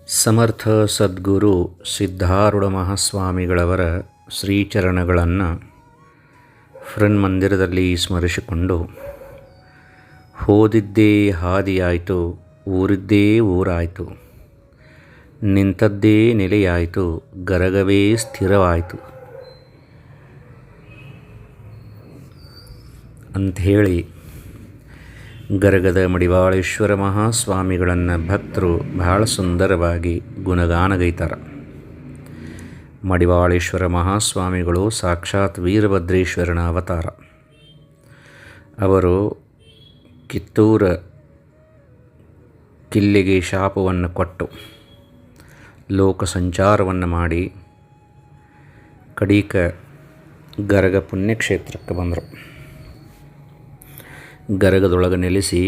ಸಮರ್ಥ ಸದ್ಗುರು ಸಿದ್ಧಾರೂಢ ಮಹಾಸ್ವಾಮಿಗಳವರ ಶ್ರೀಚರಣಗಳನ್ನು ಮಂದಿರದಲ್ಲಿ ಸ್ಮರಿಸಿಕೊಂಡು, ಹೋದಿದ್ದೇ ಹಾದಿಯಾಯಿತು, ಊರಿದ್ದೇ ಊರಾಯಿತು, ನಿಂತದ್ದೇ ನೆಲೆಯಾಯಿತು, ಗರಗವೇ ಸ್ಥಿರವಾಯಿತು ಅಂಥೇಳಿ ಗರಗದ ಮಡಿವಾಳೇಶ್ವರ ಮಹಾಸ್ವಾಮಿಗಳನ್ನು ಭಕ್ತರು ಬಹಳ ಸುಂದರವಾಗಿ ಗುಣಗಾನಗೈತಾರೆ. ಮಡಿವಾಳೇಶ್ವರ ಮಹಾಸ್ವಾಮಿಗಳು ಸಾಕ್ಷಾತ್ ವೀರಭದ್ರೇಶ್ವರನ ಅವತಾರ. ಅವರು ಕಿತ್ತೂರ ಕಿಲ್ಲಿಗೆ ಶಾಪವನ್ನು ಕೊಟ್ಟು ಲೋಕ ಸಂಚಾರವನ್ನು ಮಾಡಿ ಕಡೀಕ ಗರಗ ಪುಣ್ಯಕ್ಷೇತ್ರಕ್ಕೆ ಬಂದರು. ಗರಗದೊಳಗೆ ನೆಲೆಸಿ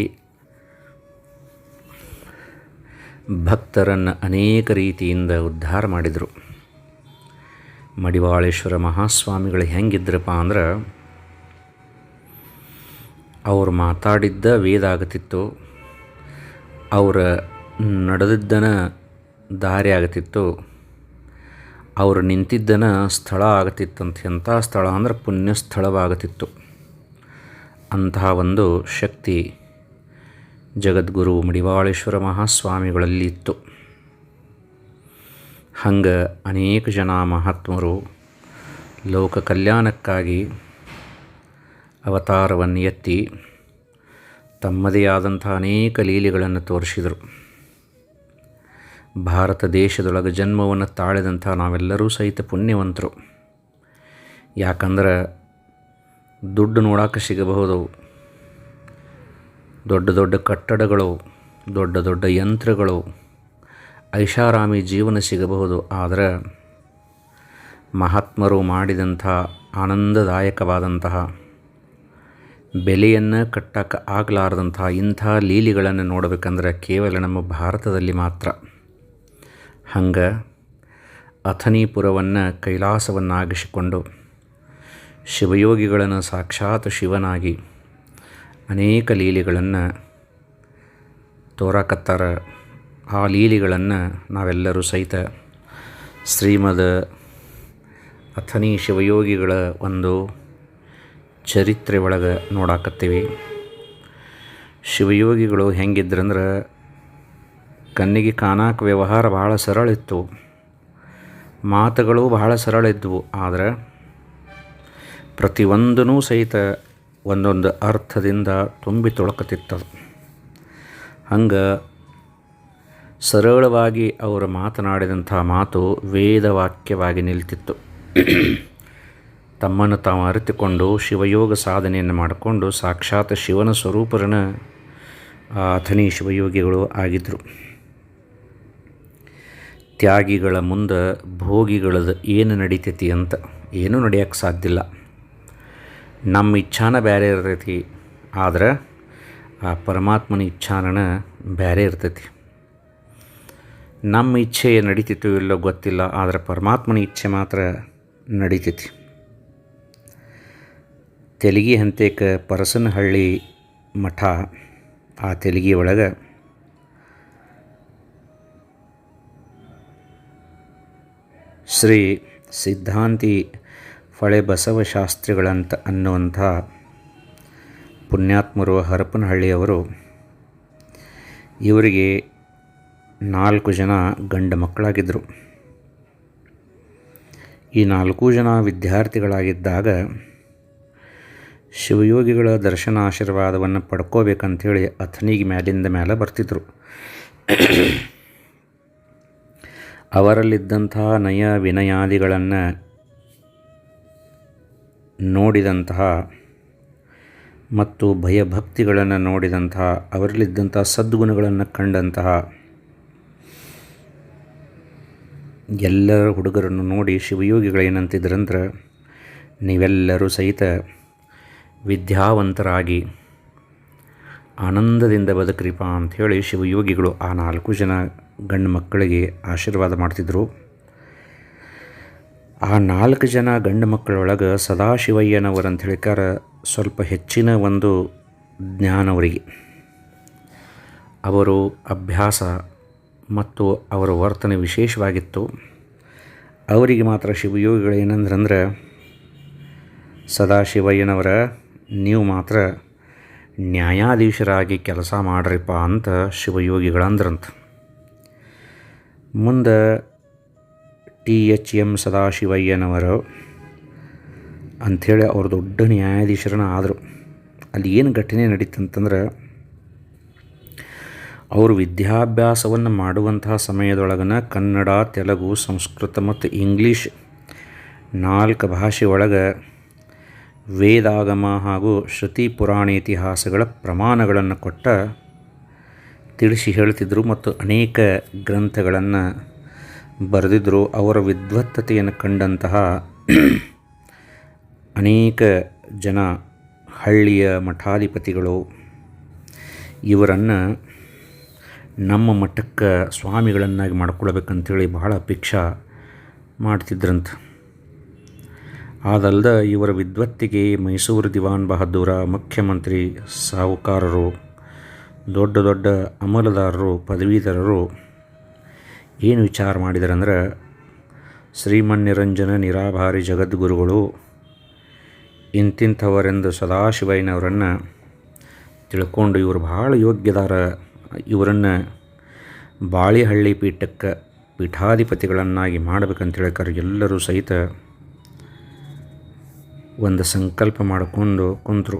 ಭಕ್ತರನ್ನು ಅನೇಕ ರೀತಿಯಿಂದ ಉದ್ಧಾರ ಮಾಡಿದರು. ಮಡಿವಾಳೇಶ್ವರ ಮಹಾಸ್ವಾಮಿಗಳು ಹೆಂಗಿದ್ರಪ್ಪ ಅಂದ್ರೆ, ಅವರು ಮಾತಾಡಿದ್ದ ವೇದ ಆಗತ್ತಿತ್ತು, ಅವರ ನಡೆದಿದ್ದನ ದಾರಿ ಆಗತ್ತಿತ್ತು, ಅವರು ನಿಂತಿದ್ದನ ಸ್ಥಳ ಆಗತ್ತಿತ್ತಂತ. ಎಂಥ ಸ್ಥಳ ಅಂದ್ರೆ ಪುಣ್ಯ ಸ್ಥಳವಾಗತ್ತಿತ್ತು. ಅಂತಹ ಒಂದು ಶಕ್ತಿ ಜಗದ್ಗುರು ಮಡಿವಾಳೇಶ್ವರ ಮಹಾಸ್ವಾಮಿಗಳಲ್ಲಿ ಇತ್ತು. ಹಂಗೆ ಅನೇಕ ಜನ ಮಹಾತ್ಮರು ಲೋಕ ಕಲ್ಯಾಣಕ್ಕಾಗಿ ಅವತಾರವನ್ನು ಎತ್ತಿ ತಮ್ಮದೇ ಆದಂಥ ಅನೇಕ ಲೀಲೆಗಳನ್ನು ತೋರಿಸಿದರು. ಭಾರತ ದೇಶದೊಳಗೆ ಜನ್ಮವನ್ನು ತಾಳಿದಂಥ ನಾವೆಲ್ಲರೂ ಸಹಿತ ಪುಣ್ಯವಂತರು. ಯಾಕಂದ್ರೆ ದುಡ್ಡು ನೋಡೋಕೆ ಸಿಗಬಹುದು, ದೊಡ್ಡ ದೊಡ್ಡ ಕಟ್ಟಡಗಳು, ದೊಡ್ಡ ದೊಡ್ಡ ಯಂತ್ರಗಳು, ಐಷಾರಾಮಿ ಜೀವನ ಸಿಗಬಹುದು. ಆದರೆ ಮಹಾತ್ಮರು ಮಾಡಿದಂಥ ಆನಂದದಾಯಕವಾದಂತಹ ಬೆಲೆಯನ್ನು ಕಟ್ಟಕ್ಕೆ ಆಗಲಾರದಂತಹ ಇಂಥ ಲೀಲೆಗಳನ್ನು ನೋಡಬೇಕಂದ್ರೆ ಕೇವಲ ನಮ್ಮ ಭಾರತದಲ್ಲಿ ಮಾತ್ರ. ಹಂಗೆ ಅಥನೀಪುರವನ್ನು ಕೈಲಾಸವನ್ನಾಗಿಸಿಕೊಂಡು ಶಿವಯೋಗಿಗಳನ್ನು ಸಾಕ್ಷಾತ್ ಶಿವನಾಗಿ ಅನೇಕ ಲೀಲೆಗಳನ್ನು ತೋರಕತ್ತಾರ. ಆ ಲೀಲೆಗಳನ್ನು ನಾವೆಲ್ಲರೂ ಸಹಿತ ಶ್ರೀಮದ್ ಅಥನಿ ಶಿವಯೋಗಿಗಳ ಒಂದು ಚರಿತ್ರೆ ಒಳಗೆ ನೋಡಾಕತ್ತೀವಿ. ಶಿವಯೋಗಿಗಳು ಹೆಂಗಿದ್ರಂದ್ರೆ, ಕಣ್ಣಿಗೆ ಕಾಣಾಕ ವ್ಯವಹಾರ ಭಾಳ ಸರಳ ಇತ್ತು, ಮಾತುಗಳು ಬಹಳ ಸರಳ ಇದ್ದವು. ಆದರೆ ಪ್ರತಿಯೊಂದೂ ಸಹಿತ ಒಂದೊಂದು ಅರ್ಥದಿಂದ ತುಂಬಿ ತೊಳಕತ್ತಿತ್ತದು. ಹಂಗೆ ಸರಳವಾಗಿ ಅವರು ಮಾತನಾಡಿದಂಥ ಮಾತು ವೇದವಾಕ್ಯವಾಗಿ ನಿಲ್ತಿತ್ತು. ತಮ್ಮನ್ನು ತಾವು ಅರಿತುಕೊಂಡು ಶಿವಯೋಗ ಸಾಧನೆಯನ್ನು ಮಾಡಿಕೊಂಡು ಸಾಕ್ಷಾತ್ ಶಿವನ ಸ್ವರೂಪರನ ಅಥನಿ ಶಿವಯೋಗಿಗಳು ಆಗಿದ್ದರು. ತ್ಯಾಗಿಗಳ ಮುಂದೆ ಭೋಗಿಗಳದು ಏನು ನಡೀತೈತಿ ಅಂತ ಏನೂ ನಡೆಯೋಕ್ಕೆ ಸಾಧ್ಯ ಇಲ್ಲ. ನಮ್ಮ ಇಚ್ಛಾನ ಬೇರೆ ಇರ್ತೈತಿ, ಆದರೆ ಆ ಪರಮಾತ್ಮನ ಇಚ್ಛಾನ ಬೇರೆ ಇರ್ತೈತಿ. ನಮ್ಮ ಇಚ್ಛೆ ನಡೀತಿತ್ತು ಇಲ್ಲೋ ಗೊತ್ತಿಲ್ಲ, ಆದರೆ ಪರಮಾತ್ಮನ ಇಚ್ಛೆ ಮಾತ್ರ ನಡೀತೈತಿ. ತೆಲಗಿ ಹಂತೇಕ ಪರಸನಹಳ್ಳಿ ಮಠ, ಆ ತೆಲಗಿ ಒಳಗೆ ಶ್ರೀ ಸಿದ್ಧಾಂತಿ ಫಳೆ ಬಸವಶಾಸ್ತ್ರಿಗಳಂತ ಅನ್ನುವಂಥ ಪುಣ್ಯಾತ್ಮರು ಹರಪನಹಳ್ಳಿಯವರು. ಇವರಿಗೆ 4 ಜನ ಗಂಡು ಮಕ್ಕಳಾಗಿದ್ದರು. ಈ 4 ಜನ ವಿದ್ಯಾರ್ಥಿಗಳಾಗಿದ್ದಾಗ ಶಿವಯೋಗಿಗಳ ದರ್ಶನ ಆಶೀರ್ವಾದವನ್ನು ಪಡ್ಕೋಬೇಕಂಥೇಳಿ ಅಥನಿಗೆ ಮ್ಯಾಲಿಂದ ಮೇಲೆ ಬರ್ತಿದ್ರು. ಅವರಲ್ಲಿದ್ದಂಥ ನಯ ವಿನಯಾದಿಗಳನ್ನು ನೋಡಿದಂತಹ ಮತ್ತು ಭಯಭಕ್ತಿಗಳನ್ನು ನೋಡಿದಂತಹ, ಅವರಲ್ಲಿದ್ದಂಥ ಸದ್ಗುಣಗಳನ್ನು ಕಂಡಂತಹ ಎಲ್ಲರ ಹುಡುಗರನ್ನು ನೋಡಿ ಶಿವಯೋಗಿಗಳು ಏನಂತಿದ್ರಂದ್ರೆ, ನೀವೆಲ್ಲರೂ ಸಹಿತ ವಿದ್ಯಾವಂತರಾಗಿ ಆನಂದದಿಂದ ಬದುಕ್ರಿಪ ಅಂಥೇಳಿ ಶಿವಯೋಗಿಗಳು ಆ 4 ಜನ ಗಂಡು ಮಕ್ಕಳಿಗೆ ಆಶೀರ್ವಾದ ಮಾಡ್ತಿದ್ರು. ಆ 4 ಜನ ಗಂಡು ಮಕ್ಕಳೊಳಗೆ ಸದಾಶಿವಯ್ಯನವರು ಅಂತ ಹೇಳಿಕಾರ ಸ್ವಲ್ಪ ಹೆಚ್ಚಿನ ಒಂದು ಜ್ಞಾನ ಅವರಿಗೆ. ಅವರು ಅಭ್ಯಾಸ ಮತ್ತು ಅವರ ವರ್ತನೆ ವಿಶೇಷವಾಗಿತ್ತು. ಅವರಿಗೆ ಮಾತ್ರ ಶಿವಯೋಗಿಗಳು ಏನಂದ್ರಂದ್ರೆ, ಸದಾಶಿವಯ್ಯನವರ ನೀವು ಮಾತ್ರ ನ್ಯಾಯಾಧೀಶರಾಗಿ ಕೆಲಸ ಮಾಡ್ರಿಪ್ಪ ಅಂತ ಶಿವಯೋಗಿಗಳಂದ್ರಂತ. ಮುಂದೆ THM ಸದಾಶಿವಯ್ಯನವರು ಅಂಥೇಳಿ ಅವ್ರು ದೊಡ್ಡ ನ್ಯಾಯಾಧೀಶರನ್ನ ಆದರು. ಅಲ್ಲಿ ಏನು ಘಟನೆ ನಡೀತಂತಂದ್ರೆ, ಅವರು ವಿದ್ಯಾಭ್ಯಾಸವನ್ನು ಮಾಡುವಂತಹ ಸಮಯದೊಳಗನ ಕನ್ನಡ, ತೆಲುಗು, ಸಂಸ್ಕೃತ ಮತ್ತು ಇಂಗ್ಲೀಷ್ 4 ಭಾಷೆ ಒಳಗೆ ವೇದಾಗಮ ಹಾಗೂ ಶ್ರುತಿ ಪುರಾಣ ಇತಿಹಾಸಗಳ ಪ್ರಮಾಣಗಳನ್ನು ತಿಳಿಸಿ ಹೇಳ್ತಿದ್ದರು ಮತ್ತು ಅನೇಕ ಗ್ರಂಥಗಳನ್ನು ಬರೆದಿದ್ದರು. ಅವರ ವಿದ್ವತ್ತತೆಯನ್ನು ಕಂಡಂತಹ ಅನೇಕ ಜನ ಹಳ್ಳಿಯ ಮಠಾಧಿಪತಿಗಳು ಇವರನ್ನು ನಮ್ಮ ಮಠಕ್ಕೆ ಸ್ವಾಮಿಗಳನ್ನಾಗಿ ಮಾಡ್ಕೊಳ್ಬೇಕಂತೇಳಿ ಬಹಳ ಅಪೇಕ್ಷೆ ಮಾಡ್ತಿದ್ರಂತ. ಅದಲ್ಲದೆ ಇವರ ವಿದ್ವತ್ತಿಗೆ ಮೈಸೂರು ದಿವಾನ್ ಬಹದ್ದೂರ, ಮುಖ್ಯಮಂತ್ರಿ, ಸಾಹುಕಾರರು, ದೊಡ್ಡ ದೊಡ್ಡ ಅಮಲದಾರರು, ಪದವೀಧರರು ಏನು ವಿಚಾರ ಮಾಡಿದರಂದ್ರೆ, ಶ್ರೀಮನ್ನಿರಂಜನ ನಿರಾಭಾರಿ ಜಗದ್ಗುರುಗಳು ಇಂತಿಂಥವರೆಂದು ಸದಾಶಿವಯ್ಯನವರನ್ನು ತಿಳ್ಕೊಂಡು ಇವರು ಭಾಳ ಯೋಗ್ಯದಾರ, ಇವರನ್ನು ಬಾಳಿಹಳ್ಳಿ ಪೀಠಕ್ಕೆ ಪೀಠಾಧಿಪತಿಗಳನ್ನಾಗಿ ಮಾಡಬೇಕಂತೇಳಿ ಎಲ್ಲರೂ ಸಹಿತ ಒಂದು ಸಂಕಲ್ಪ ಮಾಡಿಕೊಂಡು ಕುಂತರು.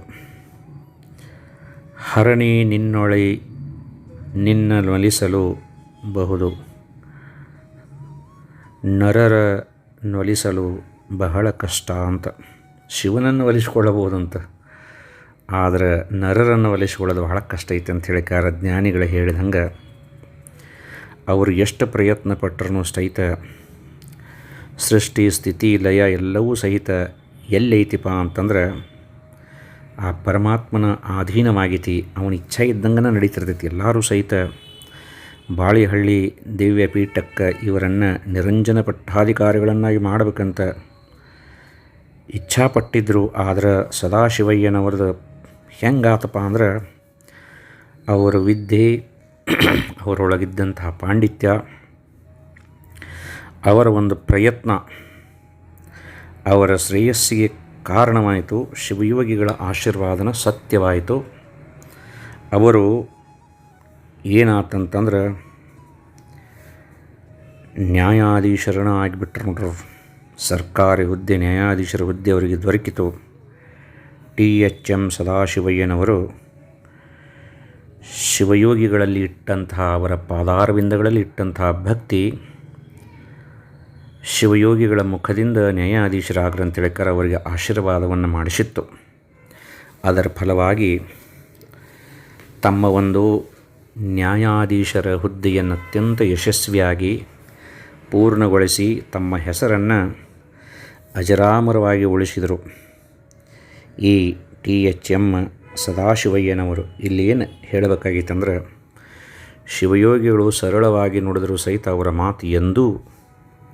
ಹರಣಿ ನಿನ್ನೊಳಿ ನಿನ್ನೊಲಿಸಲು ಬಹುದು, ನರರ ನೊಲಿಸಲು ಬಹಳ ಕಷ್ಟ ಅಂತ. ಶಿವನನ್ನು ಒಲಿಸ್ಕೊಳ್ಳಬಹುದಂತ, ಆದರೆ ನರರನ್ನು ಒಲಿಸ್ಕೊಳ್ಳೋದು ಬಹಳ ಕಷ್ಟ ಐತೆ ಅಂಥೇಳಿ ಜ್ಞಾನಿಗಳು ಹೇಳಿದಂಗೆ ಅವರು ಎಷ್ಟು ಪ್ರಯತ್ನ ಪಟ್ಟರೂ ಸಹಿತ ಸೃಷ್ಟಿ, ಸ್ಥಿತಿ, ಲಯ ಎಲ್ಲವೂ ಸಹಿತ ಎಲ್ಲೈತಿಪ್ಪ ಅಂತಂದ್ರೆ ಆ ಪರಮಾತ್ಮನ ಅಧೀನವಾಗೈತಿ. ಅವನ ಇಚ್ಛೆ ಇದ್ದಂಗೆ ನಡೀತಿರ್ತೈತಿ. ಎಲ್ಲರೂ ಸಹಿತ ಬಾಳಿಹಳ್ಳಿ ದಿವ್ಯ ಪೀಠಕ್ಕೆ ಇವರನ್ನು ನಿರಂಜನ ಪಟ್ಟಾಧಿಕಾರಿಗಳನ್ನಾಗಿ ಮಾಡಬೇಕಂತ ಇಚ್ಛಾಪಟ್ಟಿದ್ದರು. ಆದರೆ ಸದಾಶಿವಯ್ಯನವ್ರದ್ದು ಹೆಂಗಾತಪ್ಪ ಅಂದ್ರೆ, ಅವರ ವಿದ್ಯೆ, ಅವರೊಳಗಿದ್ದಂತಹ ಪಾಂಡಿತ್ಯ, ಅವರ ಒಂದು ಪ್ರಯತ್ನ ಅವರ ಶ್ರೇಯಸ್ಸಿಗೆ ಕಾರಣವಾಯಿತು. ಶಿವಯೋಗಿಗಳ ಆಶೀರ್ವಾದನ ಸತ್ಯವಾಯಿತು. ಅವರು ಏನಾತಂತಂದ್ರೆ ನ್ಯಾಯಾಧೀಶರನ್ನ ಆಗಿಬಿಟ್ರು ನೋಡ್ರು. ಸರ್ಕಾರಿ ಹುದ್ದೆ, ನ್ಯಾಯಾಧೀಶರ ಹುದ್ದೆ ಅವರಿಗೆ ದೊರಕಿತು. THM ಸದಾಶಿವಯ್ಯನವರು ಶಿವಯೋಗಿಗಳಲ್ಲಿ ಇಟ್ಟಂತಹ, ಅವರ ಪಾದಾರವಿಂದಗಳಲ್ಲಿ ಇಟ್ಟಂತಹ ಭಕ್ತಿ ಶಿವಯೋಗಿಗಳ ಮುಖದಿಂದ ನ್ಯಾಯಾಧೀಶರಾಗ್ರಂತೇಳಿ ಅವರಿಗೆ ಆಶೀರ್ವಾದವನ್ನು ಮಾಡಿಸಿತ್ತು. ಅದರ ಫಲವಾಗಿ ತಮ್ಮ ಒಂದು ನ್ಯಾಯಾಧೀಶರ ಹುದ್ದೆಯನ್ನು ಅತ್ಯಂತ ಯಶಸ್ವಿಯಾಗಿ ಪೂರ್ಣಗೊಳಿಸಿ ತಮ್ಮ ಹೆಸರನ್ನು ಅಜರಾಮರವಾಗಿ ಉಳಿಸಿದರು. ಈ THM ಸದಾಶಿವಯ್ಯನವರು ಇಲ್ಲಿ ಏನು ಹೇಳಬೇಕಾಗಿತ್ತಂದ್ರೆ, ಶಿವಯೋಗಿಗಳು ಸರಳವಾಗಿ ನುಡಿದರೂ ಸಹಿತ ಅವರ ಮಾತು ಎಂದೂ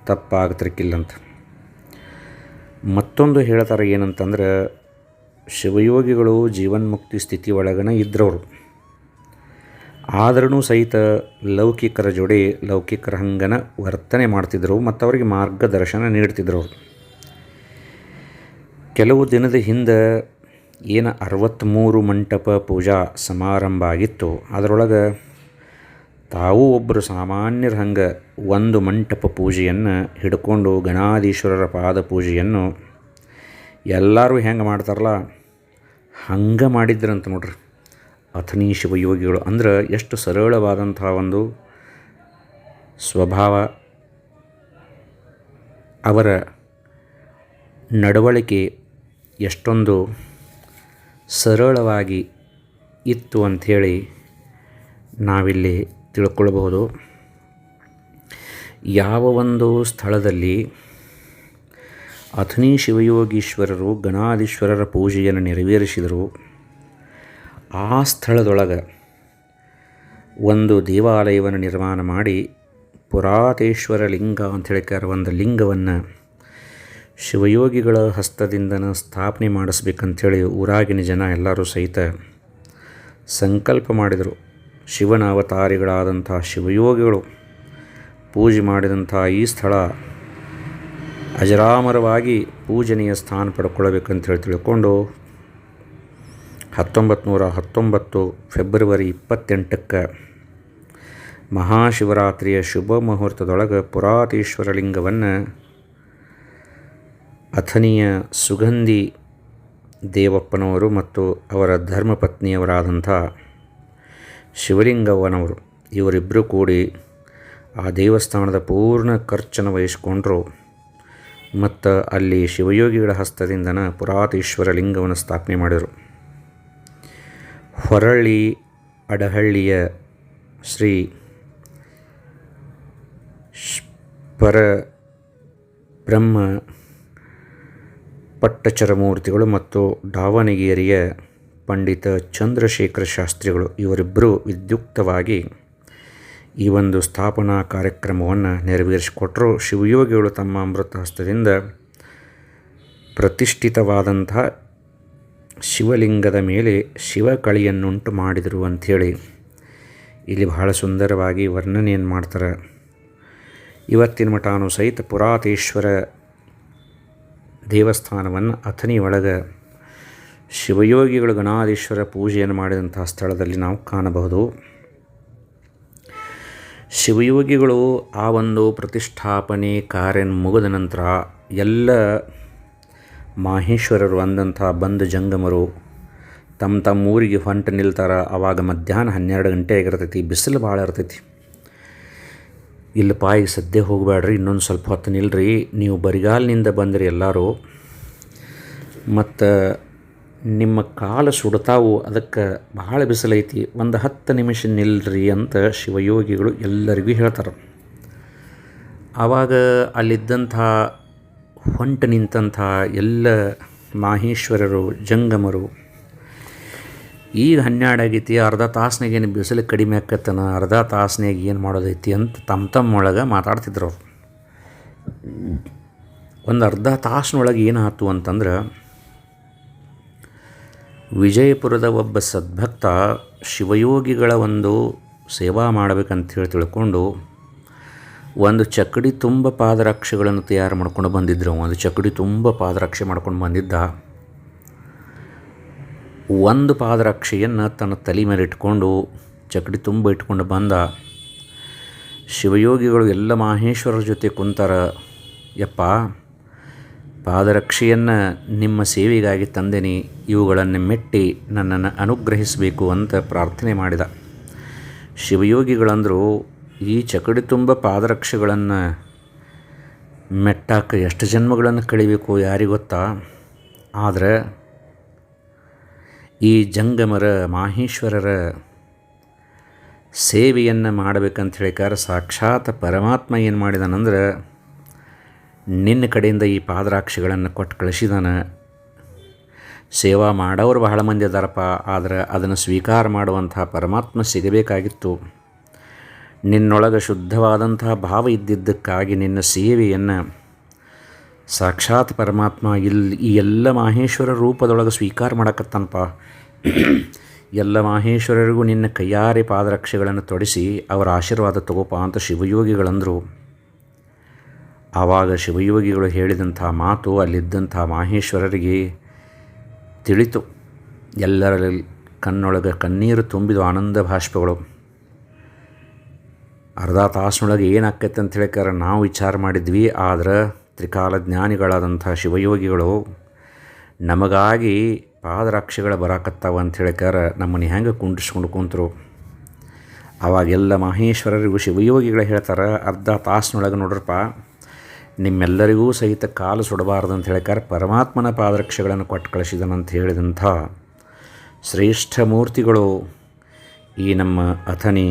ತಪ್ಪಾಗತಿರ್ಕಿಲ್ಲಂತ. ಮತ್ತೊಂದು ಹೇಳ್ತಾರೆ ಏನಂತಂದ್ರೆ, ಶಿವಯೋಗಿಗಳು ಜೀವನ್ಮುಕ್ತಿ ಸ್ಥಿತಿ ಒಳಗನ ಇದ್ರವರು, ಆದ್ರೂ ಸಹಿತ ಲೌಕಿಕರ ಜೋಡಿ ಲೌಕಿಕರ ಹಂಗನ ವರ್ತನೆ ಮಾಡ್ತಿದ್ರು ಮತ್ತು ಅವರಿಗೆ ಮಾರ್ಗದರ್ಶನ ನೀಡ್ತಿದ್ರು. ಅವರು ಕೆಲವು ದಿನದ ಹಿಂದೆ ಏನು 63 ಮಂಟಪ ಪೂಜಾ ಸಮಾರಂಭ ಆಗಿತ್ತು, ಅದರೊಳಗೆ ತಾವೂ ಒಬ್ಬರು ಸಾಮಾನ್ಯರ ಹಂಗೆ ಒಂದು ಮಂಟಪ ಪೂಜೆಯನ್ನು ಹಿಡ್ಕೊಂಡು ಗಣಾಧೀಶ್ವರರ ಪಾದ ಪೂಜೆಯನ್ನು ಎಲ್ಲರೂ ಹೆಂಗೆ ಮಾಡ್ತಾರಲ್ಲ ಹಂಗೆ ಮಾಡಿದ್ರಂತ ನೋಡ್ರಿ ಅಥಣಿ ಶಿವಯೋಗಿಗಳು. ಅಂದ್ರೆ ಎಷ್ಟು ಸರಳವಾದಂಥ ಒಂದು ಸ್ವಭಾವ, ಅವರ ನಡವಳಿಕೆ ಎಷ್ಟೊಂದು ಸರಳವಾಗಿ ಇತ್ತು ಅಂಥೇಳಿ ನಾವಿಲ್ಲಿ ತಿಳ್ಕೊಳ್ಬಹುದು. ಯಾವ ಒಂದು ಸ್ಥಳದಲ್ಲಿ ಅಥಣಿ ಶಿವಯೋಗೀಶ್ವರರು ಗಣಾಧೀಶ್ವರರ ಪೂಜೆಯನ್ನು ನೆರವೇರಿಸಿದರು, ಆ ಸ್ಥಳದೊಳಗೆ ಒಂದು ದೇವಾಲಯವನ್ನು ನಿರ್ಮಾಣ ಮಾಡಿ ಪುರಾತೇಶ್ವರ ಲಿಂಗ ಅಂಥೇಳಿ ಒಂದು ಲಿಂಗವನ್ನು ಶಿವಯೋಗಿಗಳ ಹಸ್ತದಿಂದನ ಸ್ಥಾಪನೆ ಮಾಡಿಸ್ಬೇಕಂಥೇಳಿ ಊರಾಗಿನ ಜನ ಎಲ್ಲರೂ ಸಹಿತ ಸಂಕಲ್ಪ ಮಾಡಿದರು. ಶಿವನ ಅವತಾರಿಗಳಾದಂಥ ಶಿವಯೋಗಿಗಳು ಪೂಜೆ ಮಾಡಿದಂಥ ಈ ಸ್ಥಳ ಅಜರಾಮರವಾಗಿ ಪೂಜನೀಯ ಸ್ಥಾನ ಪಡ್ಕೊಳ್ಬೇಕಂತೇಳಿ ತಿಳ್ಕೊಂಡು 1919 ಫೆಬ್ರವರಿ 28ಕ್ಕೆ ಮಹಾಶಿವರಾತ್ರಿಯ ಶುಭ ಮುಹೂರ್ತದೊಳಗೆ ಪುರಾತೇಶ್ವರ ಲಿಂಗವನ್ನು ಅಥಣಿಯ ಸುಗಂಧಿ ದೇವಪ್ಪನವರು ಮತ್ತು ಅವರ ಧರ್ಮಪತ್ನಿಯವರಾದಂಥ ಶಿವಲಿಂಗವ್ವನವರು ಇವರಿಬ್ಬರು ಕೂಡಿ ಆ ದೇವಸ್ಥಾನದ ಪೂರ್ಣ ಖರ್ಚನ್ನು ವಹಿಸ್ಕೊಂಡ್ರು ಮತ್ತು ಅಲ್ಲಿ ಶಿವಯೋಗಿಗಳ ಹಸ್ತದಿಂದನ ಪುರಾತೇಶ್ವರ ಲಿಂಗವನ್ನು ಸ್ಥಾಪನೆ ಮಾಡಿದರು. ಹೊರಳ್ಳಿ ಅಡಹಳ್ಳಿಯ ಶ್ರೀ ಪರಬ್ರಹ್ಮ ಪಟ್ಟಚರಮೂರ್ತಿಗಳು ಮತ್ತು ದಾವಣಗೆರೆಯ ಪಂಡಿತ ಚಂದ್ರಶೇಖರ ಶಾಸ್ತ್ರಿಗಳು ಇವರಿಬ್ಬರು ವಿದ್ಯುಕ್ತವಾಗಿ ಈ ಒಂದು ಸ್ಥಾಪನಾ ಕಾರ್ಯಕ್ರಮವನ್ನು ನೆರವೇರಿಸಿಕೊಟ್ಟರು. ಶಿವಯೋಗಿಗಳು ತಮ್ಮ ಅಮೃತ ಹಸ್ತದಿಂದ ಪ್ರತಿಷ್ಠಿತವಾದಂಥ ಶಿವಲಿಂಗದ ಮೇಲೆ ಶಿವಕಳಿಯನ್ನುಂಟು ಮಾಡಿದರು ಅಂಥೇಳಿ ಇಲ್ಲಿ ಬಹಳ ಸುಂದರವಾಗಿ ವರ್ಣನೆಯನ್ನು ಮಾಡ್ತಾರೆ. ಇವತ್ತಿನ ಮಠಾನು ಸಹಿತ ಪುರಾತೇಶ್ವರ ದೇವಸ್ಥಾನವನ್ನು ಅಥಣಿ ಒಳಗೆ ಶಿವಯೋಗಿಗಳು ಗಣಾಧೀಶ್ವರ ಪೂಜೆಯನ್ನು ಮಾಡಿದಂಥ ಸ್ಥಳದಲ್ಲಿ ನಾವು ಕಾಣಬಹುದು. ಶಿವಯೋಗಿಗಳು ಆ ಒಂದು ಪ್ರತಿಷ್ಠಾಪನೆ ಕಾರ್ಯ ಮುಗಿದ ನಂತರ ಎಲ್ಲ ಮಾಹೇಶ್ವರರು ಅಂದಂಥ ಬಂದ ಜಂಗಮರು ತಮ್ಮ ಊರಿಗೆ ಹೊಂಟು ನಿಲ್ತಾರೆ. ಆವಾಗ ಮಧ್ಯಾಹ್ನ 12 ಗಂಟೆ ಆಗಿರ್ತೈತಿ, ಬಿಸಿಲು ಭಾಳ ಇರ್ತೈತಿ. ಇಲ್ಲಪ್ಪ ಈಗ ಸದ್ಯ ಹೋಗಬೇಡ್ರಿ, ಇನ್ನೊಂದು ಸ್ವಲ್ಪ ಹೊತ್ತು ನಿಲ್ರಿ, ನೀವು ಬರಿಗಾಲಿನಿಂದ ಬಂದ್ರಿ ಎಲ್ಲರೂ, ಮತ್ತು ನಿಮ್ಮ ಕಾಲು ಸುಡ್ತಾವು, ಅದಕ್ಕೆ ಭಾಳ ಬಿಸಿಲೈತಿ, ಒಂದು 10 ನಿಮಿಷ ನಿಲ್ರಿ ಅಂತ ಶಿವಯೋಗಿಗಳು ಎಲ್ಲರಿಗೂ ಹೇಳ್ತಾರೆ. ಆವಾಗ ಅಲ್ಲಿದ್ದಂಥ ಹೊಂಟು ನಿಂತಂಥ ಎಲ್ಲ ಮಾಹೇಶ್ವರರು ಜಂಗಮರು ಈಗ 12 ಆಗೈತಿ, ಅರ್ಧ ತಾಸ್ನಾಗ ಏನು ಬಿಸಿಲು ಕಡಿಮೆ ಆಕತ್ತನ, ಅರ್ಧ ತಾಸ್ನಾಗ ಏನು ಮಾಡೋದೈತಿ ಅಂತ ತಮ್ಮೊಳಗೆ ಮಾತಾಡ್ತಿದ್ರು ಅವರು. ಒಂದು ಅರ್ಧ ತಾಸಿನೊಳಗೆ ಏನಾಯ್ತು ಅಂತಂದ್ರೆ, ವಿಜಯಪುರದ ಒಬ್ಬ ಸದ್ಭಕ್ತ ಶಿವಯೋಗಿಗಳ ಒಂದು ಸೇವಾ ಮಾಡಬೇಕಂತೇಳಿ ತಿಳ್ಕೊಂಡು ಒಂದು ಚಕ್ಕಡಿ ತುಂಬ ಪಾದರಕ್ಷೆಗಳನ್ನು ತಯಾರು ಮಾಡ್ಕೊಂಡು ಬಂದಿದ್ದರು. ಒಂದು ಚಕ್ಕಡಿ ತುಂಬ ಪಾದರಕ್ಷೆ ಮಾಡ್ಕೊಂಡು ಬಂದಿದ್ದ. ಒಂದು ಪಾದರಕ್ಷೆಯನ್ನು ತನ್ನ ತಲೆ ಮೇಲೆ ಇಟ್ಕೊಂಡು ಚಕ್ಕಡಿ ತುಂಬ ಇಟ್ಕೊಂಡು ಬಂದ. ಶಿವಯೋಗಿಗಳು ಎಲ್ಲ ಮಾಹೇಶ್ವರರ ಜೊತೆ ಕುಂತಾರ. ಯಪ್ಪ, ಪಾದರಕ್ಷೆಯನ್ನು ನಿಮ್ಮ ಸೇವೆಗಾಗಿ ತಂದೇನಿ, ಇವುಗಳನ್ನು ಮೆಟ್ಟಿ ನನ್ನನ್ನು ಅನುಗ್ರಹಿಸಬೇಕು ಅಂತ ಪ್ರಾರ್ಥನೆ ಮಾಡಿದ. ಶಿವಯೋಗಿಗಳಂದರು, ಈ ಚಕಡಿ ತುಂಬ ಪಾದರಕ್ಷೆಗಳನ್ನು ಮೆಟ್ಟಾಕ ಎಷ್ಟು ಜನ್ಮಗಳನ್ನು ಕಳಿಬೇಕು ಯಾರಿಗೊತ್ತಾ, ಆದರೆ ಈ ಜಂಗಮರ ಮಾಹೇಶ್ವರರ ಸೇವೆಯನ್ನು ಮಾಡಬೇಕಂತ ಹೇಳಿಕಾರ ಸಾಕ್ಷಾತ್ ಪರಮಾತ್ಮ ಏನು ಮಾಡಿದಾನಂದ್ರೆ ನಿನ್ನ ಕಡೆಯಿಂದ ಈ ಪಾದರಾಕ್ಷಿಗಳನ್ನು ಕೊಟ್ಟು ಕಳಿಸಿದಾನೆ. ಸೇವಾ ಮಾಡೋರು ಬಹಳ ಮಂದಿ ಅದಾರಪ್ಪ, ಆದರೆ ಅದನ್ನು ಸ್ವೀಕಾರ ಮಾಡುವಂಥ ಪರಮಾತ್ಮ ಸಿಗಬೇಕಾಗಿತ್ತು. ನಿನ್ನೊಳಗೆ ಶುದ್ಧವಾದಂಥ ಭಾವ ಇದ್ದಿದ್ದಕ್ಕಾಗಿ ನಿನ್ನ ಸೇವೆಯನ್ನು ಸಾಕ್ಷಾತ್ ಪರಮಾತ್ಮ ಈ ಎಲ್ಲ ಮಾಹೇಶ್ವರ ರೂಪದೊಳಗೆ ಸ್ವೀಕಾರ ಮಾಡಕತ್ತನಪ್ಪ. ಎಲ್ಲ ಮಾಹೇಶ್ವರರಿಗೂ ನಿನ್ನ ಕೈಯಾರೆ ಪಾದರಕ್ಷೆಗಳನ್ನು ತೊಡಿಸಿ ಅವರ ಆಶೀರ್ವಾದ ತಗೋಪ ಅಂತ ಶಿವಯೋಗಿಗಳಂದರು. ಆವಾಗ ಶಿವಯೋಗಿಗಳು ಹೇಳಿದಂಥ ಮಾತು ಅಲ್ಲಿದ್ದಂಥ ಮಾಹೇಶ್ವರರಿಗೆ ತಿಳಿತು. ಎಲ್ಲರಲ್ಲಿ ಕಣ್ಣೊಳಗೆ ಕಣ್ಣೀರು ತುಂಬಿದ ಆನಂದ ಭಾಷ್ಪಗಳು. ಅರ್ಧ ತಾಸಿನೊಳಗೆ ಏನಾಕೈತೆ ಅಂತ ಹೇಳಿಕಾರ ನಾವು ವಿಚಾರ ಮಾಡಿದ್ವಿ, ಆದರೆ ತ್ರಿಕಾಲ ಜ್ಞಾನಿಗಳಾದಂಥ ಶಿವಯೋಗಿಗಳು ನಮಗಾಗಿ ಪಾದರಕ್ಷೆಗಳು ಬರಾಕತ್ತಾವ ಅಂತ ಹೇಳಿಕಾರ ನಮ್ಮನ್ನು ಹೆಂಗೆ ಕುಂಡಿಸ್ಕೊಂಡು ಕುಂತರು. ಆವಾಗೆಲ್ಲ ಮಾಹೇಶ್ವರರಿಗೂ ಶಿವಯೋಗಿಗಳು ಹೇಳ್ತಾರೆ, ಅರ್ಧ ತಾಸಿನೊಳಗೆ ನೋಡ್ರಪ್ಪ, ನಿಮ್ಮೆಲ್ಲರಿಗೂ ಸಹಿತ ಕಾಲು ಸುಡಬಾರ್ದು ಅಂತ ಹೇಳಿಕಾರ ಪರಮಾತ್ಮನ ಪಾದರಕ್ಷೆಗಳನ್ನು ಕೊಟ್ಟು ಕಳಿಸಿದನಂತ ಹೇಳಿದಂಥ ಶ್ರೇಷ್ಠ ಮೂರ್ತಿಗಳು ಈ ನಮ್ಮ ಅಥಣಿ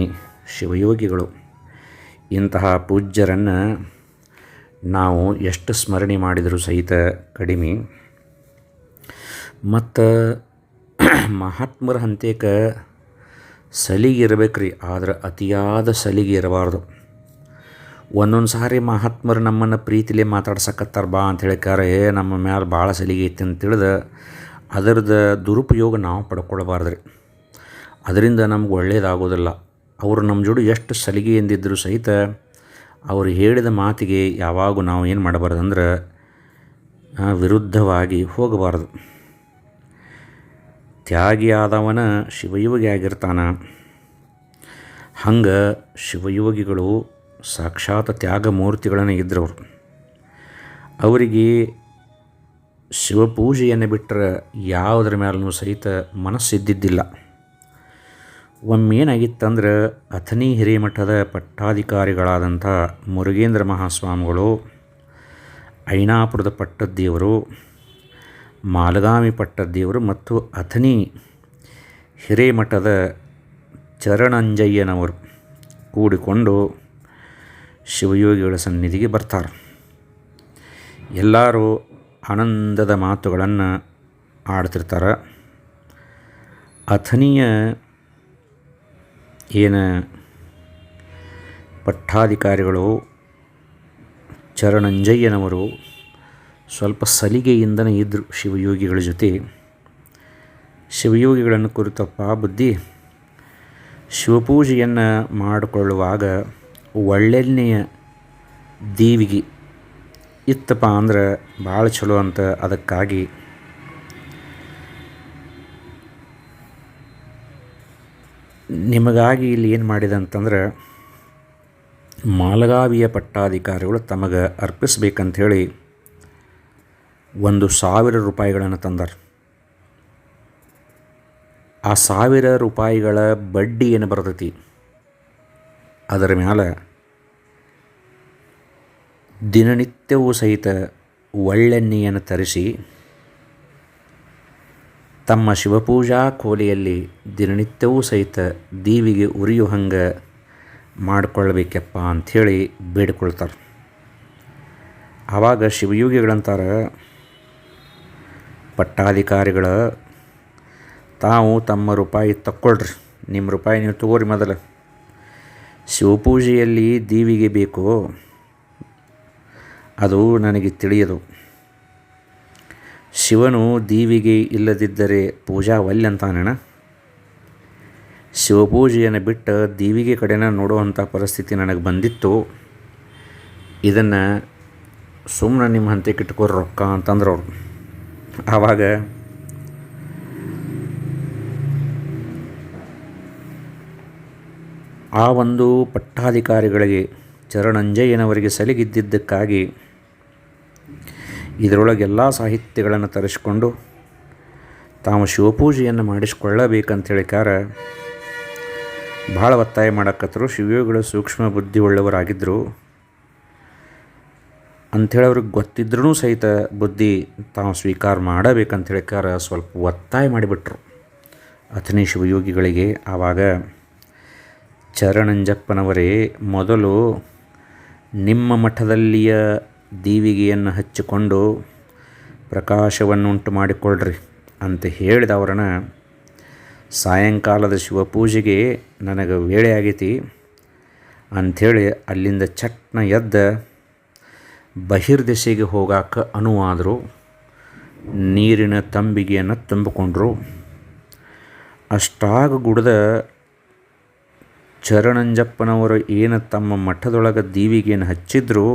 ಶಿವಯೋಗಿಗಳು. ಇಂತಹ ಪೂಜ್ಯರನ್ನು ನಾವು ಎಷ್ಟು ಸ್ಮರಣೆ ಮಾಡಿದರೂ ಸಹಿತ ಕಡಿಮೆ. ಮತ್ತು ಮಹಾತ್ಮರ ಹಂತೇಕ ಸಲಿಗೆ ಇರಬೇಕು ರೀ, ಆದರೆ ಅತಿಯಾದ ಸಲಿಗೆ ಇರಬಾರ್ದು. ಒಂದೊಂದು ಸಾರಿ ಮಹಾತ್ಮರು ನಮ್ಮನ್ನು ಪ್ರೀತಿಲೇ ಮಾತಾಡ್ಸಕತ್ತಾರ ಬಾ ಅಂತ ಹೇಳಿಕಾರ ನಮ್ಮ ಮ್ಯಾಲೆ ಭಾಳ ಸಲಿಗೆ ಐತಿ ಅಂತ ತಿಳಿದು ಅದರದ್ದು ದುರುಪಯೋಗ ನಾವು ಪಡ್ಕೊಳ್ಬಾರ್ದು ರೀ. ಅದರಿಂದ ನಮ್ಗೆ ಒಳ್ಳೆಯದಾಗೋದಿಲ್ಲ. ಅವರು ನಮ್ಮ ಜೋಡಿ ಎಷ್ಟು ಸಲಿಗೆ ಎಂದಿದ್ದರೂ ಸಹಿತ ಅವರು ಹೇಳಿದ ಮಾತಿಗೆ ಯಾವಾಗೂ ನಾವು ಏನು ಮಾಡಬಾರ್ದು ಅಂದ್ರೆ ವಿರುದ್ಧವಾಗಿ ಹೋಗಬಾರ್ದು. ತ್ಯಾಗಿಯಾದವನ ಶಿವಯೋಗಿ ಆಗಿರ್ತಾನೆ. ಹಂಗೆ ಶಿವಯೋಗಿಗಳು ಸಾಕ್ಷಾತ್ ತ್ಯಾಗಮೂರ್ತಿಗಳನ್ನು ಇದ್ರವರು. ಅವರಿಗೆ ಶಿವಪೂಜೆಯನ್ನು ಬಿಟ್ಟರೆ ಯಾವುದರ ಮೇಲೂ ಸಹಿತ ಮನಸ್ಸಿದ್ದಿದ್ದಿಲ್ಲ. ಒಮ್ಮೇನಾಗಿತ್ತಂದ್ರೆ ಅಥಣಿ ಹಿರೇಮಠದ ಪಟ್ಟಾಧಿಕಾರಿಗಳಾದಂಥ ಮುರುಗೇಂದ್ರ ಮಹಾಸ್ವಾಮಿಗಳು, ಐನಾಪುರದ ಪಟ್ಟದ್ದೇವರು, ಮಾಲಗಾಮಿ ಪಟ್ಟದ್ದೇವರು ಮತ್ತು ಅಥಣಿ ಹಿರೇಮಠದ ಚರಣಂಜಯ್ಯನವರು ಕೂಡಿಕೊಂಡು ಶಿವಯೋಗಿಗಳ ಸನ್ನಿಧಿಗೆ ಬರ್ತಾರೆ. ಎಲ್ಲರೂ ಆನಂದದ ಮಾತುಗಳನ್ನು ಆಡ್ತಿರ್ತಾರೆ. ಅಥಣಿಯ ಏನು ಪಟ್ಟಾಧಿಕಾರಿಗಳು ಚರಣಂಜಯ್ಯನವರು ಸ್ವಲ್ಪ ಸಲಿಗೆಯಿಂದನೇ ಇದ್ದರು ಶಿವಯೋಗಿಗಳ ಜೊತೆ. ಶಿವಯೋಗಿಗಳನ್ನು ಕುರಿತಪ್ಪ ಬುದ್ಧಿ, ಶಿವಪೂಜೆಯನ್ನು ಮಾಡಿಕೊಳ್ಳುವಾಗ ಒಳ್ಳೆಣ್ಣೆಯ ದೇವಿಗೆ ಇತ್ತಪ್ಪ ಅಂದ್ರೆ ಭಾಳ ಚಲೋ ಅಂತ. ಅದಕ್ಕಾಗಿ ನಿಮಗಾಗಿ ಇಲ್ಲಿ ಏನು ಮಾಡಿದೆ ಅಂತಂದ್ರೆ, ಮಾಲಗಾವಿಯ ಪಟ್ಟಾಧಿಕಾರಿಗಳು ತಮಗೆ ಅರ್ಪಿಸ್ಬೇಕಂಥೇಳಿ 1,000 ರೂಪಾಯಿಗಳನ್ನು ತಂದಾರ. ಆ 1,000 ರೂಪಾಯಿಗಳ ಬಡ್ಡಿ ಏನು ಬರ್ತೈತಿ ಅದರ ಮ್ಯಾಲೆ ದಿನನಿತ್ಯವೂ ಸಹಿತ ಒಳ್ಳೆಣ್ಣೆಯನ್ನು ತರಿಸಿ ತಮ್ಮ ಶಿವಪೂಜಾ ಕೋಲೆಯಲ್ಲಿ ದಿನನಿತ್ಯವೂ ಸಹಿತ ದೇವಿಗೆ ಉರಿಯೋ ಹಂಗೆ ಮಾಡಿಕೊಳ್ಬೇಕಪ್ಪ ಅಂಥೇಳಿ ಬೇಡಿಕೊಳ್ತಾರೆ. ಆವಾಗ ಶಿವಯೋಗಿಗಳಂತಾರೆ, ಪಟ್ಟಾಧಿಕಾರಿಗಳ ತಾವು ತಮ್ಮ ರೂಪಾಯಿ ತಕ್ಕೊಳ್ರಿ, ನಿಮ್ಮ ರೂಪಾಯಿ ನೀವು ತಗೋರಿ. ಮೊದಲು ಶಿವಪೂಜೆಯಲ್ಲಿ ದೇವಿಗೆ ಬೇಕು, ಅದು ನನಗೆ ತಿಳಿಯದು. ಶಿವನು ದೇವಿಗೆ ಇಲ್ಲದಿದ್ದರೆ ಪೂಜಾ ವಲ್ಯ ಅಂತಾನೇಣ. ಶಿವಪೂಜೆಯನ್ನು ಬಿಟ್ಟು ದೇವಿಗೆ ಕಡೆನ ನೋಡುವಂಥ ಪರಿಸ್ಥಿತಿ ನನಗೆ ಬಂದಿತ್ತು. ಇದನ್ನು ಸುಮ್ಮನೆ ನಿಮ್ಮ ಹಂತಕ್ಕೆ ಇಟ್ಕೊರಿ ರೊಕ್ಕ ಅಂತಂದ್ರೆ ಅವರು. ಆವಾಗ ಆ ಒಂದು ಪಟ್ಟಾಧಿಕಾರಿಗಳಿಗೆ ಚರಣಂಜಯ್ಯನವರಿಗೆ ಸಲಿಗಿದ್ದಿದ್ದಕ್ಕಾಗಿ ಇದರೊಳಗೆಲ್ಲ ಸಾಹಿತ್ಯಗಳನ್ನು ತರಿಸಿಕೊಂಡು ತಾವು ಶಿವಪೂಜೆಯನ್ನು ಮಾಡಿಸಿಕೊಳ್ಳಬೇಕಂತೇಳಿಕಾರ ಭಾಳ ಒತ್ತಾಯ ಮಾಡಕತ್ತರು. ಶಿವಯೋಗಿಗಳು ಸೂಕ್ಷ್ಮ ಬುದ್ಧಿ ಉಳ್ಳವರಾಗಿದ್ದರು ಅಂಥೇಳಿ ಅವ್ರಿಗೆ ಗೊತ್ತಿದ್ರೂ ಸಹಿತ ಬುದ್ಧಿ ತಾವು ಸ್ವೀಕಾರ ಮಾಡಬೇಕಂತೇಳಿಕಾರ ಸ್ವಲ್ಪ ಒತ್ತಾಯ ಮಾಡಿಬಿಟ್ರು ಅಥಣಿ ಶಿವಯೋಗಿಗಳಿಗೆ. ಆವಾಗ ಚರಣಂಜಪ್ಪನವರೇ, ಮೊದಲು ನಿಮ್ಮ ಮಠದಲ್ಲಿಯ ದೇವಿಗೆಯನ್ನು ಹಚ್ಚಿಕೊಂಡು ಪ್ರಕಾಶವನ್ನುಂಟು ಮಾಡಿಕೊಳ್ಳ್ರಿ ಅಂತ ಹೇಳಿದವರನ್ನ, ಸಾಯಂಕಾಲದ ಶಿವಪೂಜೆಗೆ ನನಗೆ ವೇಳೆ ಆಗೈತಿ ಅಂಥೇಳಿ ಅಲ್ಲಿಂದ ಚಟ್ನ ಎದ್ದ ಬಹಿರ್ದೆಸೆಗೆ ಹೋಗಾಕ ಅನುವಾದರು. ನೀರಿನ ತಂಬಿಗೆಯನ್ನು ತುಂಬಿಕೊಂಡ್ರು. ಅಷ್ಟಾಗ ಗುಡ್ದ ಚರಣಂಜಪ್ಪನವರು ಏನು ತಮ್ಮ ಮಠದೊಳಗೆ ದೇವಿಗೆಯನ್ನು ಹಚ್ಚಿದ್ರು,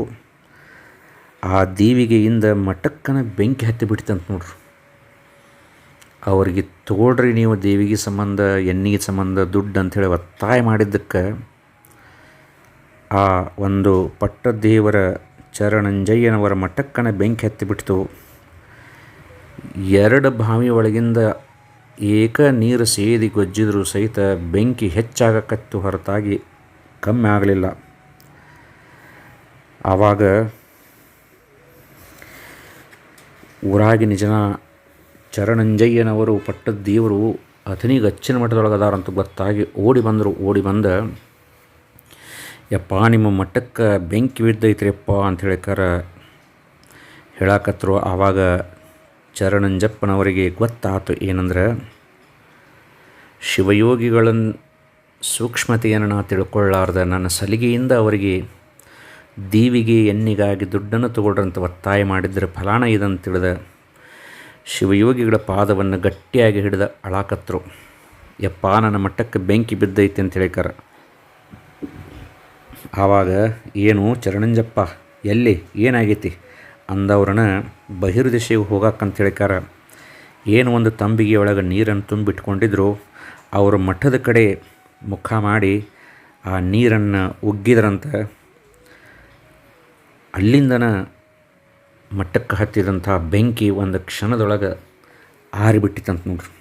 ಆ ದೇವಿಗೆಯಿಂದ ಮಠಕ್ಕನ ಬೆಂಕಿ ಹತ್ತಿ ಬಿಡ್ತಂತ ನೋಡ್ರಿ. ಅವ್ರಿಗೆ ತಗೊಳ್ರಿ ನೀವು ದೇವಿಗೆ ಸಂಬಂಧ, ಎಣ್ಣಿಗೆ ಸಂಬಂಧ ದುಡ್ಡು ಅಂಥೇಳಿ ಒತ್ತಾಯ ಮಾಡಿದ್ದಕ್ಕೆ ಆ ಒಂದು ಪಟ್ಟದೇವರ ಚರಣಂಜಯ್ಯನವರ ಮಠಕ್ಕನ ಬೆಂಕಿ ಹತ್ತಿಬಿಡ್ತು. 2 ಬಾವಿ ಒಳಗಿಂದ ಏಕ ನೀರು ಸೇದಿ ಗೊಜ್ಜಿದ್ರೂ ಸಹಿತ ಬೆಂಕಿ ಹೆಚ್ಚಾಗಕತ್ತು ಹೊರತಾಗಿ ಕಮ್ಮಿ ಆಗಲಿಲ್ಲ. ಆವಾಗ ಊರಾಗಿನ ಜನ ಚರಣಂಜಯ್ಯನವರು ಪಟ್ಟದ್ದೇವರು ಅಥಣಿಗೆ ಅಚ್ಚಿನ ಮಠದೊಳಗದಾರಂತ ಗೊತ್ತಾಗಿ ಓಡಿ ಬಂದ ಯಪ್ಪ ನಿಮ್ಮ ಮಠಕ್ಕೆ ಬೆಂಕಿ ಬಿದ್ದೈತ್ರಿಯಪ್ಪ ಅಂತ ಹೇಳಕತ್ತರು. ಆವಾಗ ಚರಣಂಜಪ್ಪನವರಿಗೆ ಗೊತ್ತಾತು ಏನಂದ್ರೆ, ಶಿವಯೋಗಿಗಳನ್ನು ಸೂಕ್ಷ್ಮತೆಯನ್ನು ನಾ ತಿಳ್ಕೊಳ್ಳಾರ್ದ ನನ್ನ ಸಲಿಗೆಯಿಂದ ಅವರಿಗೆ ದೇವಿಗೆ ಎಣ್ಣಿಗಾಗಿ ದುಡ್ಡನ್ನು ತಗೊಳ್ರಂತ ಒತ್ತಾಯ ಮಾಡಿದರೆ ಫಲಾನ ಇದಂತ ತಿಳಿದ ಶಿವಯೋಗಿಗಳ ಪಾದವನ್ನು ಗಟ್ಟಿಯಾಗಿ ಹಿಡಿದ ಅಳಾಕತ್ರು. ಯಪ್ಪ ನನ್ನ ಮಟ್ಟಕ್ಕೆ ಬೆಂಕಿ ಬಿದ್ದೈತೆ ಅಂತ ಹೇಳಿಕಾರ. ಆವಾಗ ಏನು ಚರಣಂಜಪ್ಪ ಎಲ್ಲಿ ಏನಾಗೈತಿ ಅಂದವ್ರನ್ನ ಬಹಿರ್ದಿಶೆಗೆ ಹೋಗಕ್ಕಂತ ಹೇಳಿಕಾರ ಏನು ಒಂದು ತಂಬಿಗೆ ಒಳಗೆ ನೀರನ್ನು ತುಂಬಿಟ್ಕೊಂಡಿದ್ರು ಅವರು ಮಠದ ಕಡೆ ಮುಖ ಮಾಡಿ ಆ ನೀರನ್ನು ಉಗ್ಗಿದ್ರಂತ. ಅಲ್ಲಿಂದನ ಮಟ್ಟಕ್ಕೆ ಹತ್ತಿದಂಥ ಬೆಂಕಿ ಒಂದು ಕ್ಷಣದೊಳಗೆ ಆರಿಬಿಟ್ಟಿತ್ತಂತ ನೋಡ್ರಿ.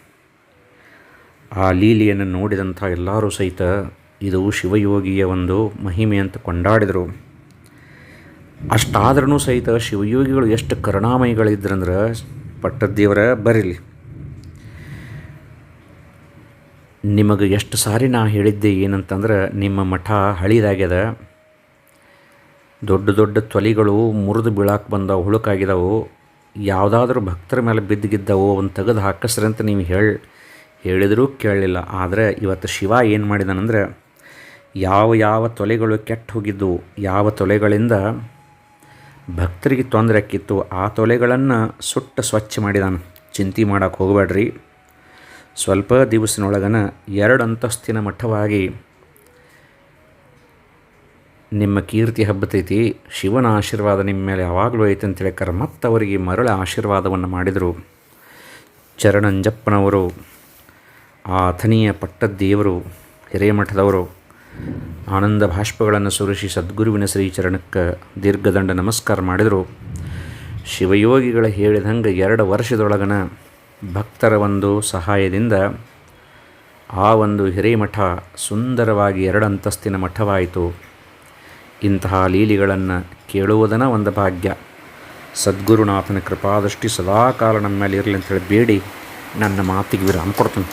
ಆ ಲೀಲೆಯನ್ನು ನೋಡಿದಂಥ ಎಲ್ಲರೂ ಸಹಿತ ಇದು ಶಿವಯೋಗಿಯ ಒಂದು ಮಹಿಮೆ ಅಂತ ಕೊಂಡಾಡಿದರು. ಅಷ್ಟಾದ್ರೂ ಸಹಿತ ಶಿವಯೋಗಿಗಳು ಎಷ್ಟು ಕರುಣಾಮಯಿಗಳಿದ್ರಂದ್ರೆ ಪಟ್ಟದೇವರ ಬರೀಲಿ. ನಿಮಗೆ ಎಷ್ಟು ಸಾರಿ ನಾ ಹೇಳಿದ್ದೆ ಏನಂತಂದ್ರೆ ನಿಮ್ಮ ಮಠ ಹಳಿದಾಗ್ಯದ, ದೊಡ್ಡ ದೊಡ್ಡ ತೊಲಿಗಳು ಮುರಿದು ಬೀಳಾಕೆ ಬಂದವು, ಹುಳುಕಾಗಿದ್ದಾವೆ, ಯಾವುದಾದ್ರೂ ಭಕ್ತರ ಮೇಲೆ ಬಿದ್ದಿಗಿದ್ದವು ಅವನ್ನ ತೆಗೆದು ಹಾಕಿಸ್ರಿ ಅಂತ ನೀವು ಹೇಳಿದರೂ ಕೇಳಲಿಲ್ಲ. ಆದರೆ ಇವತ್ತು ಶಿವ ಏನು ಮಾಡಿದಾನಂದ್ರೆ ಯಾವ ತೊಲೆಗಳು ಕೆಟ್ಟು ಹೋಗಿದ್ದು, ಯಾವ ತೊಲೆಗಳಿಂದ ಭಕ್ತರಿಗೆ ತೊಂದರೆ ಆಕ್ಕಿತ್ತು ಆ ತೊಲೆಗಳನ್ನು ಸುಟ್ಟು ಸ್ವಚ್ಛ ಮಾಡಿದಾನ. ಚಿಂತೆ ಮಾಡೋಕ್ಕೆ ಹೋಗಬೇಡ್ರಿ. ಸ್ವಲ್ಪ ದಿವಸನೊಳಗನ 2 ಅಂತಸ್ತಿನ ಮಠವಾಗಿ ನಿಮ್ಮ ಕೀರ್ತಿ ಹಬ್ಬತೈತಿ. ಶಿವನ ಆಶೀರ್ವಾದ ನಿಮ್ಮ ಮೇಲೆ ಯಾವಾಗಲೂ ಐತೆ ಅಂತೇಳಿ ಮತ್ತು ಅವರಿಗೆ ಮರಳ ಆಶೀರ್ವಾದವನ್ನು ಮಾಡಿದರು. ಚರಣಂಜಪ್ಪನವರು, ಆ ಅಥಣಿಯ ಪಟ್ಟದೇವರು, ಹಿರೇಮಠದವರು ಆನಂದ ಭಾಷ್ಪಗಳನ್ನು ಸುರಿಸಿ ಸದ್ಗುರುವಿನ ಶ್ರೀಚರಣಕ್ಕೆ ದೀರ್ಘದಂಡ ನಮಸ್ಕಾರ ಮಾಡಿದರು. ಶಿವಯೋಗಿಗಳು ಹೇಳಿದಂಗೆ 2 ವರ್ಷದೊಳಗನ ಭಕ್ತರ ಒಂದು ಸಹಾಯದಿಂದ ಆ ಒಂದು ಹಿರೇಮಠ ಸುಂದರವಾಗಿ 2 ಅಂತಸ್ತಿನ ಮಠವಾಯಿತು. ಇಂತಹ ಲೀಲೆಗಳನ್ನು ಕೇಳುವುದನ್ನು ಒಂದು ಭಾಗ್ಯ. ಸದ್ಗುರುನಾಥನ ಕೃಪಾದೃಷ್ಟಿ ಸದಾಕಾಲ ನಮ್ಮ ಮೇಲೆ ಇರಲಿ ಅಂತೇಳಿ ಬೇಡಿ ನನ್ನ ಮಾತಿಗೆ ವಿರಾಮ ಕೊಡ್ತೀನಿ.